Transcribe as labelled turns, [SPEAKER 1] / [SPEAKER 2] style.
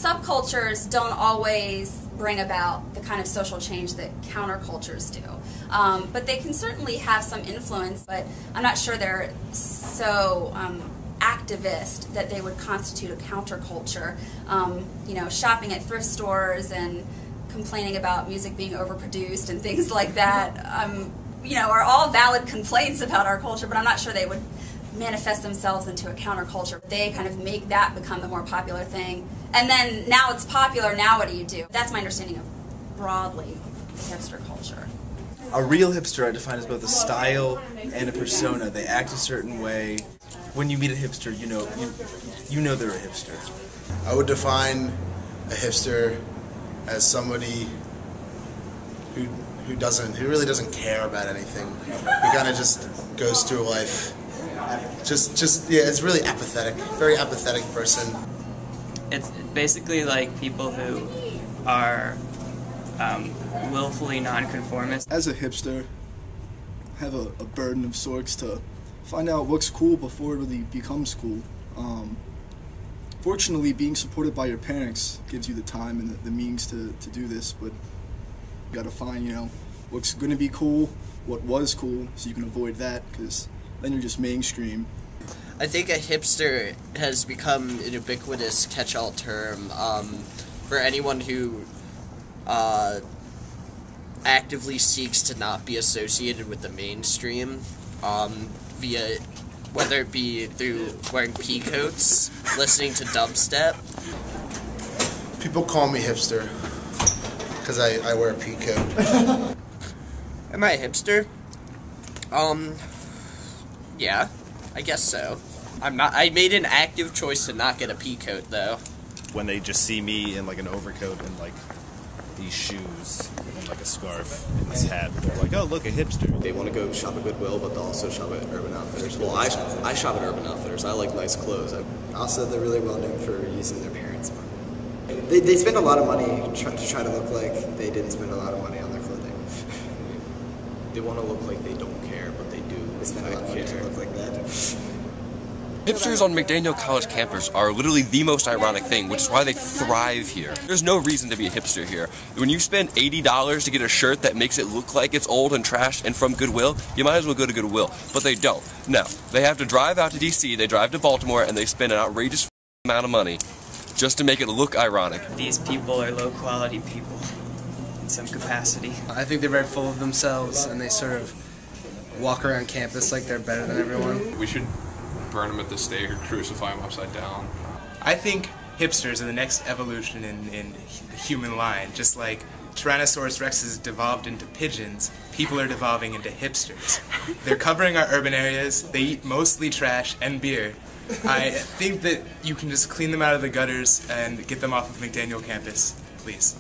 [SPEAKER 1] subcultures don't always bring about the kind of social change that countercultures do. But they can certainly have some influence, but I'm not sure they're so activist that they would constitute a counterculture. You know, shopping at thrift stores and complaining about music being overproduced and things like that, you know, are all valid complaints about our culture, but I'm not sure they would manifest themselves into a counterculture. They kind of make that become the more popular thing. And then now it's popular, now what do you do? That's my understanding of broadly hipster culture.
[SPEAKER 2] A real hipster I define as both a style and a persona. They act a certain way. When you meet a hipster, you know they're a hipster.
[SPEAKER 3] I would define a hipster as somebody who really doesn't care about anything. He kind of just goes through life. Yeah, it's really apathetic. Very apathetic person.
[SPEAKER 4] It's basically like people who are willfully nonconformist.
[SPEAKER 5] As a hipster, I have a burden of sorts to find out what's cool before it really becomes cool. Fortunately, being supported by your parents gives you the time and the means to do this, but you gotta find, you know, what's gonna be cool, what was cool, so you can avoid that, because then you're just mainstream.
[SPEAKER 6] I think a hipster has become an ubiquitous catch-all term for anyone who actively seeks to not be associated with the mainstream, via whether it be through wearing pea coats, listening to dubstep.
[SPEAKER 3] People call me hipster because I wear a pea coat.
[SPEAKER 6] Am I a hipster? Yeah, I guess so. I'm not. I made an active choice to not get a pea coat, though.
[SPEAKER 7] When they just see me in like an overcoat and like these shoes and like a scarf and this hat, they're like, "Oh, look, a hipster."
[SPEAKER 8] They want to go shop at Goodwill, but they'll also shop at Urban Outfitters. Well, I shop at Urban Outfitters. I like nice clothes. Also, they're really well known for using their parents' money. They spend a lot of money to try to look like they didn't spend a lot of money on their clothing. They want to look like they don't care, but they do. They spend a lot of money to look like that.
[SPEAKER 9] Hipsters on McDaniel College campus are literally the most ironic thing, which is why they thrive here. There's no reason to be a hipster here. When you spend $80 to get a shirt that makes it look like it's old and trashed and from Goodwill, you might as well go to Goodwill. But they don't. No. They have to drive out to DC, they drive to Baltimore, and they spend an outrageous amount of money just to make it look ironic.
[SPEAKER 4] These people are low-quality people in some capacity.
[SPEAKER 10] I think they're very full of themselves, and they sort of walk around campus like they're better than everyone.
[SPEAKER 11] We should burn them at the stake or crucify them upside down.
[SPEAKER 12] I think hipsters are the next evolution in the human line. Just like Tyrannosaurus rexes devolved into pigeons, people are devolving into hipsters. They're covering our urban areas, they eat mostly trash and beer. I think that you can just clean them out of the gutters and get them off of McDaniel campus, please.